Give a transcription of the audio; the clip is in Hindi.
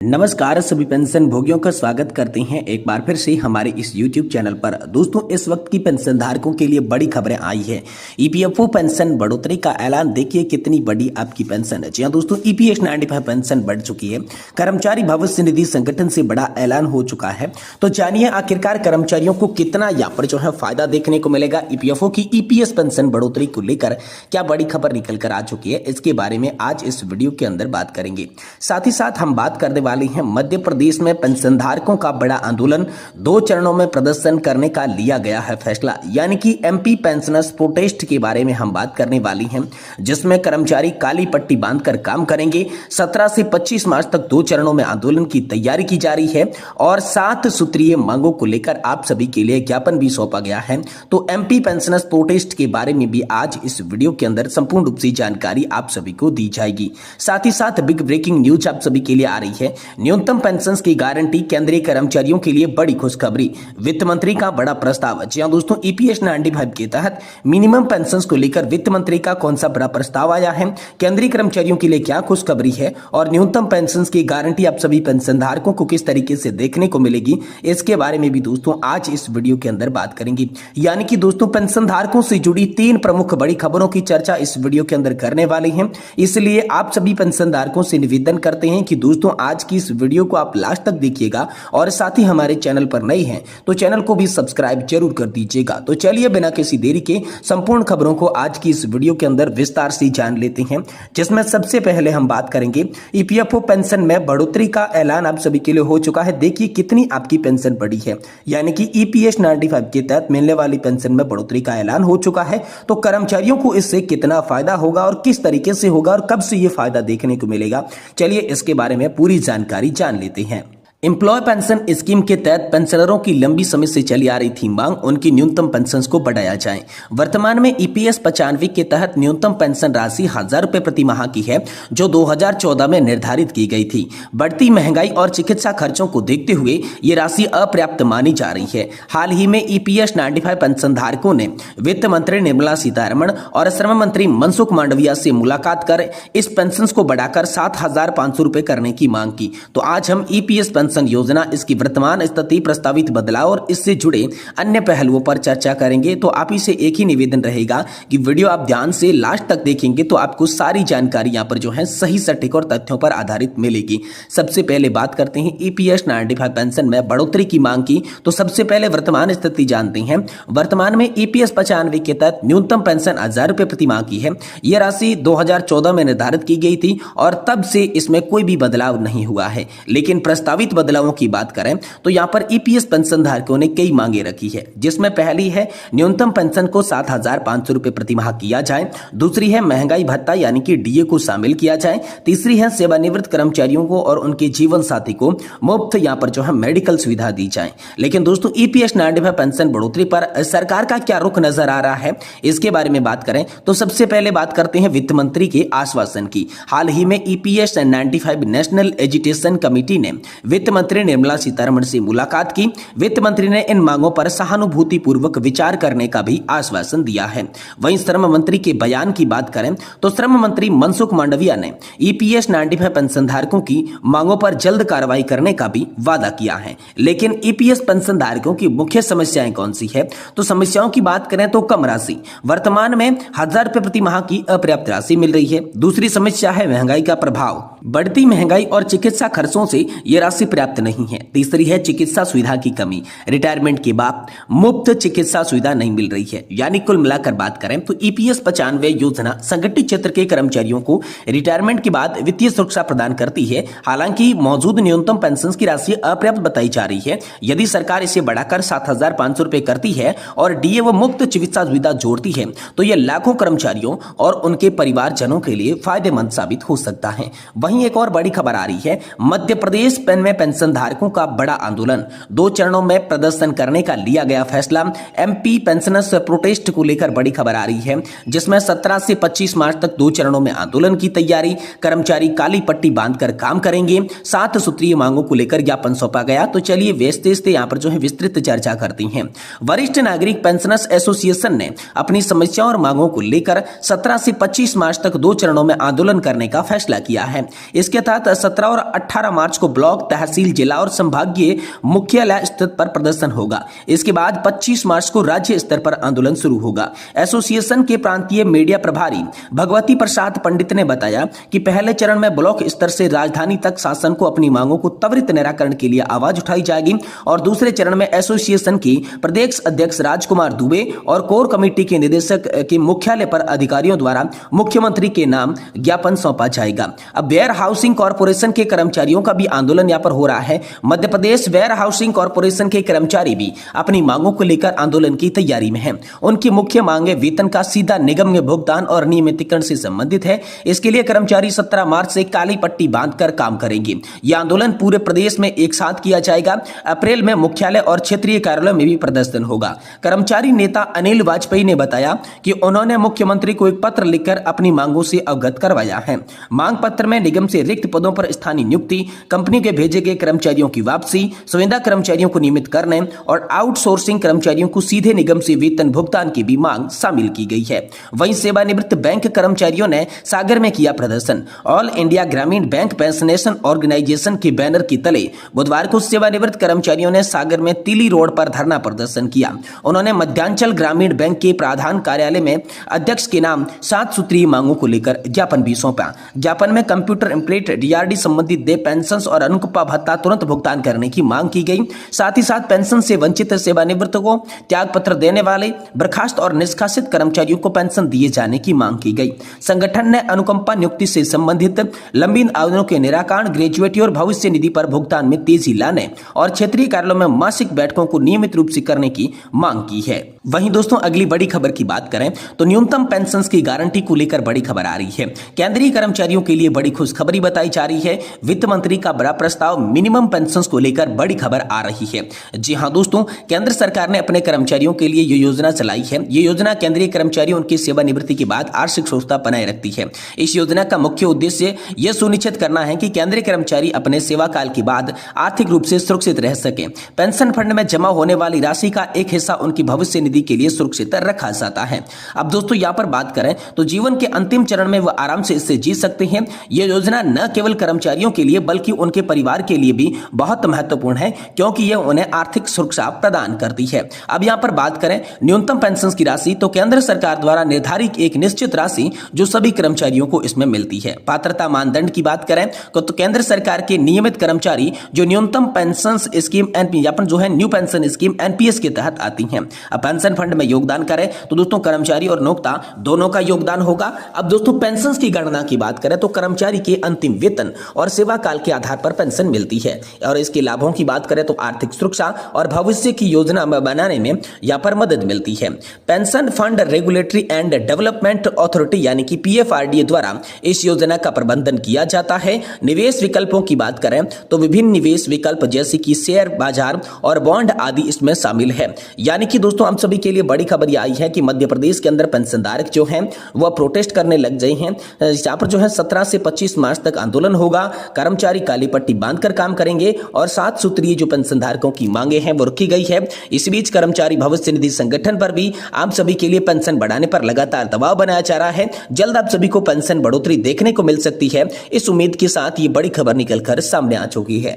नमस्कार सभी पेंशन भोगियों का स्वागत करते हैं एक बार फिर से हमारे इस YouTube चैनल पर। दोस्तों इस वक्त की पेंशन धारकों के लिए बड़ी खबरें आई है। ईपीएफओ पेंशन बढ़ोतरी का ऐलान, देखिए कितनी बड़ी आपकी पेंशन है। जी हाँ दोस्तों, ईपीएस 95 पेंशन बढ़ चुकी है। कर्मचारी भविष्य निधि संगठन से बड़ा ऐलान हो चुका है। तो जानिए आखिरकार कर्मचारियों को कितना यहाँ पर जो है फायदा देखने को मिलेगा। ईपीएफओ की ईपीएस पेंशन बढ़ोतरी को लेकर क्या बड़ी खबर निकल कर आ चुकी है, इसके बारे में आज इस वीडियो के अंदर बात करेंगे। साथ ही साथ हम बात करने वाली हैं मध्य प्रदेश में पेंशनधारकों का बड़ा आंदोलन, 2 चरणों में प्रदर्शन करने का लिया गया है फैसला, यानी कि एमपी पेंशनर्स प्रोटेस्ट के बारे में हम बात करने वाली हैं, जिसमें कर्मचारी काली पट्टी बांधकर काम करेंगे। 17 से 25 मार्च तक 2 चरणों में आंदोलन की तैयारी की जा रही है और 7 सूत्रीय मांगों को लेकर आप सभी के लिए ज्ञापन भी सौंपा गया है। तो एमपी पेंशनर्स प्रोटेस्ट के बारे में भी आज इस वीडियो के अंदर संपूर्ण रूप से जानकारी आप सभी को दी जाएगी। साथ ही साथ बिग ब्रेकिंग न्यूज आप सभी के लिए आ रही है। न्यूनतम पेंशन की गारंटी, केंद्रीय कर्मचारियों के लिए बड़ी खुशखबरी, वित्त मंत्री का बड़ा प्रस्ताव। जी हां दोस्तों, ईपीएस 95 के तहत मिनिमम पेंशन को लेकर वित्त मंत्री का कौन सा बड़ा प्रस्ताव आया है, केंद्रीय कर्मचारियों के लिए क्या खुशखबरी है और न्यूनतम पेंशन की गारंटी आप सभी पेंशन धारकों को किस तरीके से देखने को मिलेगी, इसके बारे में भी दोस्तों आज इस वीडियो के अंदर बात करेंगे। यानी कि दोस्तों पेंशन धारकों से जुड़ी 3 प्रमुख बड़ी खबरों की चर्चा इस वीडियो के अंदर करने वाले हैं। इसलिए आप सभी पेंशन धारकों से निवेदन करते हैं कि दोस्तों आज की इस वीडियो को आप लास्ट तक देखिएगा और साथ ही हमारे चैनल पर नए हैं तो चैनल को भी सब्सक्राइब जरूर कर दीजिएगा। तो चलिए बिना किसी देरी के संपूर्ण खबरों को आज की इस वीडियो के अंदर विस्तार से जान लेते हैं, जिसमें सबसे पहले हम बात करेंगे ईपीएफओ पेंशन में बढ़ोतरी का ऐलान आप सभी के लिए हो चुका है। देखिए कितनी आपकी पेंशन बढ़ी है, यानी कि ईपीएस 95 के तहत मिलने वाली पेंशन में बढ़ोतरी का ऐलान हो चुका है। तो कर्मचारियों को इससे कितना फायदा होगा और किस तरीके से होगा और कब से यह फायदा देखने को मिलेगा, चलिए इसके बारे में पूरी जानकारी जान लेते हैं। एम्प्लॉय पेंशन स्कीम के तहत पेंशनरों की लंबी समय से चली आ रही थी मांग, उनकी न्यूनतम पेंशन को बढ़ाया जाए। वर्तमान में ईपीएस 95 के तहत न्यूनतम पेंशन राशि 1000 रुपए प्रति माह की है, जो 2014 में निर्धारित की गई थी। बढ़ती महंगाई और चिकित्सा खर्चों को देखते हुए ये राशि अपर्याप्त मानी जा रही है। हाल ही में ईपीएस 95 पेंशन धारकों ने वित्त मंत्री निर्मला सीतारमण और श्रम मंत्री मनसुख मांडविया से मुलाकात कर इस पेंशन को बढ़ाकर 7500 रुपए करने की मांग की। तो आज हम ईपीएस पेंशन योजना, इसकी वर्तमान स्थिति, प्रस्तावित बदलाव और इससे जुड़े अन्य पहलुओं पर चर्चा करेंगे। तो आप ही से एक ही निवेदन रहेगा कि वीडियो आप ध्यान से लास्ट तक देखेंगे तो आपको सारी जानकारी यहां पर जो है सही सटीक और तथ्यों पर आधारित मिलेगी। सबसे पहले बात करते हैं ईपीएस 95 पेंशन में बढ़ोतरी की मांग की। तो सबसे पहले वर्तमान स्थिति जानते हैं। वर्तमान में ईपीएस 95 के तहत न्यूनतम पेंशन 1000 रुपए प्रति माह की है। यह राशि 2014 में निर्धारित की गई थी और तब से इसमें कोई भी बदलाव नहीं हुआ है। लेकिन प्रस्तावित बदलावों की बात करें तो यहां पर ईपीएस पेंशन धारकों ने कई मांगे रखी है, जिसमें पहली है न्यूनतम पेंशन को 7500 रुपए प्रति माह किया जाए। दूसरी है महंगाई भत्ता यानी कि डीए को शामिल किया जाए। तीसरी है सेवानिवृत्त कर्मचारियों को और उनके जीवन साथी को मुफ्त यहां पर जो है मेडिकल सुविधा दी जाए। लेकिन दोस्तों ईपीएस 95 पेंशन बढ़ोतरी पर सरकार का क्या रुख नजर आ रहा है, इसके बारे में बात करें तो सबसे पहले बात करते हैं वित्त मंत्री के आश्वासन की। हाल ही में ईपीएस 95 नेशनल एजुटेशन कमेटी ने वित्त मंत्री निर्मला सीतारमण से मुलाकात की। वित्त मंत्री ने इन मांगों पर सहानुभूति पूर्वक विचार करने का भी आश्वासन दिया है। वहीं श्रम मंत्री के बयान की बात करें तो श्रम मंत्री मनसुख मांडविया ने ईपीएस 95 पेंशन धारकों की मांगों पर जल्द कार्रवाई करने का भी वादा किया है। लेकिन ईपीएस पेंशन धारकों की मुख्य समस्याएं कौन सी है, तो समस्याओं की बात करें तो कम राशि, वर्तमान में 1000 रुपए प्रति माह की अपर्याप्त राशि मिल रही है। दूसरी समस्या है महंगाई का प्रभाव, बढ़ती महंगाई और चिकित्सा खर्चों से यह राशि पर्याप्त नहीं है। तीसरी है चिकित्सा सुविधा की कमी, रिटायरमेंट के बाद मुफ्त चिकित्सा सुविधा नहीं मिल रही है। यानी कुल मिलाकर बात करें तो ईपीएस 95 योजना संगठित क्षेत्र के कर्मचारियों को रिटायरमेंट के बाद वित्तीय सुरक्षा प्रदान करती है। हालांकि मौजूद न्यूनतम पेंशन की राशि अपर्याप्त बताई जा रही है। यदि सरकार इसे बढ़ाकर 7500 रुपए करती है और डीए व मुफ्त चिकित्सा सुविधा जोड़ती है तो यह लाखों कर्मचारियों और उनके परिवारजनों के लिए फायदेमंद साबित हो सकता है। वहीं एक और बड़ी खबर आ रही है, मध्य प्रदेश में पेंशन धारकों का बड़ा आंदोलन, 2 चरणों में प्रदर्शन करने का लिया गया फैसला। एमपी पेंशनर्स प्रोटेस्ट को लेकर बड़ी खबर आ रही है, जिसमें 17 से 25 मार्च तक 2 चरणों में आंदोलन की तैयारी। कर्मचारी काली पट्टी बांधकर काम करेंगे। 7 सूत्रीय मांगों को लेकर ज्ञापन सौंपा गया। तो चलिए व्यस्त यहाँ पर विस्तृत चर्चा करती हैं। वरिष्ठ नागरिक पेंशनर्स एसोसिएशन ने अपनी समस्याओं और मांगों को लेकर 17 से 25 मार्च तक 2 चरणों में आंदोलन करने का फैसला किया है। इसके तहत 17 और 18 मार्च को ब्लॉक, तहसील, जिला और संभागीय मुख्यालय स्तर पर प्रदर्शन होगा। इसके बाद 25 मार्च को राज्य स्तर पर आंदोलन शुरू होगा। एसोसिएशन के प्रांतीय मीडिया प्रभारी भगवती प्रसाद पंडित ने बताया कि पहले चरण में ब्लॉक स्तर से राजधानी तक शासन को अपनी मांगों को त्वरित निराकरण के लिए आवाज उठाई जाएगी और दूसरे चरण में एसोसिएशन की प्रदेश अध्यक्ष राजकुमार दुबे और कोर कमेटी के निदेशक के मुख्यालय पर अधिकारियों द्वारा मुख्यमंत्री के नाम ज्ञापन सौंपा जाएगा। अब वेयर हाउसिंग कॉर्पोरेशन के कर्मचारियों का भी आंदोलन यहाँ पर हो रहा है। Madhya Pradesh where housing corporation के कर्मचारी भी अपनी मांगों को लेकर आंदोलन की तैयारी में हैं। उनकी मुख्य मांगे वेतन का सीधा निगम में भुगतान और नियमितीकरण से संबंधित है। इसके लिए कर्मचारी 17 मार्च से काली पट्टी बांधकर काम करेंगे। यह आंदोलन पूरे प्रदेश में एक साथ किया जाएगा। अप्रैल में मुख्यालय और क्षेत्रीय कार्यालय में भी प्रदर्शन होगा। कर्मचारी नेता अनिल वाजपेयी ने बताया कि उन्होंने मुख्यमंत्री को एक पत्र लिखकर अपनी मांगों से अवगत करवाया है। मांग पत्र में निगम से रिक्त पदों पर स्थानीय नियुक्ति, कंपनी के भेजे गए कर्मचारियों की वापसी, संविदा कर्मचारियों को नियमित करने और आउटसोर्सिंग कर्मचारियों को सीधे निगम से वेतन भुगतान की भी मांग शामिल की गई है। वहीं सेवानिवृत्त बैंक कर्मचारियों ने सागर में किया प्रदर्शन। ऑल इंडिया ग्रामीण बैंक पेंशनेशन ऑर्गेनाइजेशन के बैनर के तले बुधवार को सेवानिवृत्त कर्मचारियों ने सागर में तिली रोड पर धरना प्रदर्शन किया। उन्होंने मध्यांचल ग्रामीण बैंक के प्रधान कार्यालय में अध्यक्ष के नाम 7 सूत्रीय मांगों को लेकर ज्ञापन भी सौंपा। ज्ञापन में कंप्यूटर इम्प्लेट, डीआरडी संबंधित देय पेंशन और अनुकंपा भत्ता तुरंत भुगतान करने की मांग की गई। साथ ही साथ पेंशन से वंचित सेवानिवृत्त को त्याग पत्र देने वाले बर्खास्त और निष्कासित कर्मचारियों को पेंशन दिए जाने की मांग की गई। संगठन ने अनुकंपा नियुक्ति से संबंधित लंबित आवेदनों के निराकरण, ग्रेजुएटी और भविष्य निधि पर भुगतान में तेजी लाने और क्षेत्रीय कार्यालयों में मासिक बैठकों को नियमित रूप से करने की मांग की है। वहीं दोस्तों अगली बड़ी खबर की बात करें तो न्यूनतम पेंशन की गारंटी को लेकर बड़ी खबर आ रही है। केंद्रीय कर्मचारियों के लिए बड़ी खुशखबरी बताई जा रही है। वित्त मंत्री का बड़ा प्रस्ताव मिनिमम पेंशन को लेकर बड़ी खबर आ रही है। जी हां दोस्तों, केंद्र सरकार ने अपने कर्मचारियों के लिए ये योजना चलाई है। ये योजना केंद्रीय कर्मचारी उनकी सेवानिवृत्ति के बाद आर्थिक सुरक्षा बनाए रखती है। इस योजना का मुख्य उद्देश्य यह सुनिश्चित करना है कि केंद्रीय कर्मचारी अपने सेवा काल के बाद आर्थिक रूप से सुरक्षित रह सके। पेंशन फंड में जमा होने वाली राशि का एक हिस्सा उनकी भविष्य निधि के लिए सुरक्षित रखा जाता है। अब दोस्तों यहाँ पर बात करें तो जीवन के अंतिम चरण में वह आराम से इससे जी सकते हैं। यह योजना न केवल कर्मचारियों के लिए बल्कि उनके परिवार के लिए भी बहुत महत्वपूर्ण है, क्योंकि यह उन्हें आर्थिक सुरक्षा प्रदान करती है। अब यहाँ पर बात करें न्यूनतम पेंशन की राशि, तो केंद्र सरकार द्वारा निर्धारित एक निश्चित राशि जो सभी कर्मचारियों को इसमें मिलती है। पात्रता मानदंड की बात करें तो केंद्र सरकार के नियमित कर्मचारी जो न्यूनतम pension scheme new pension scheme NPS के तहत आती हैं, अब पेंशन फंड में योगदान करें तो दोस्तों कर्मचारी और नियोक्ता दोनों का योगदान होगा। अब दोस्तों पेंशन की गणना की बात करें तो कर्मचारी के अंतिम वेतन और सेवा काल के आधार पर पेंशन मिलती है। और इसके लाभों की बात करें तो आर्थिक सुरक्षा और भविष्य की योजना बनाने में यहाँ पर मदद मिलती है। Pension fund regulatory and development authority यानी कि पीएफआरडीए द्वारा इस योजना का प्रबंधन किया जाता है। निवेश विकल्पों की बात करें तो विभिन्न निवेश विकल्प जैसे कि शेयर बाजार और बॉन्ड आदि इसमें शामिल है। यानी कि दोस्तों हम सभी के लिए बड़ी खबर यह आई है कि मध्य प्रदेश के अंदर पेंशनधारक जो हैं वह प्रोटेस्ट करने लग गए हैं। यहाँ पर 17 से 25 मार्च तक आंदोलन होगा। कर्मचारी काली पट्टी बांधकर काम करेंगे और 7 सूत्रीय जो पेंशनधारकों की मांगे हैं वो रखी गई है। इस बीच कर्मचारी भविष्य निधि संगठन पर भी आप सभी के लिए पेंशन बढ़ाने पर लगातार दबाव बनाया जा रहा है। जल्द आप सभी को पेंशन बढ़ोतरी देखने को मिल सकती है। इस उम्मीद के साथ ये बड़ी खबर निकलकर सामने आ चुकी है।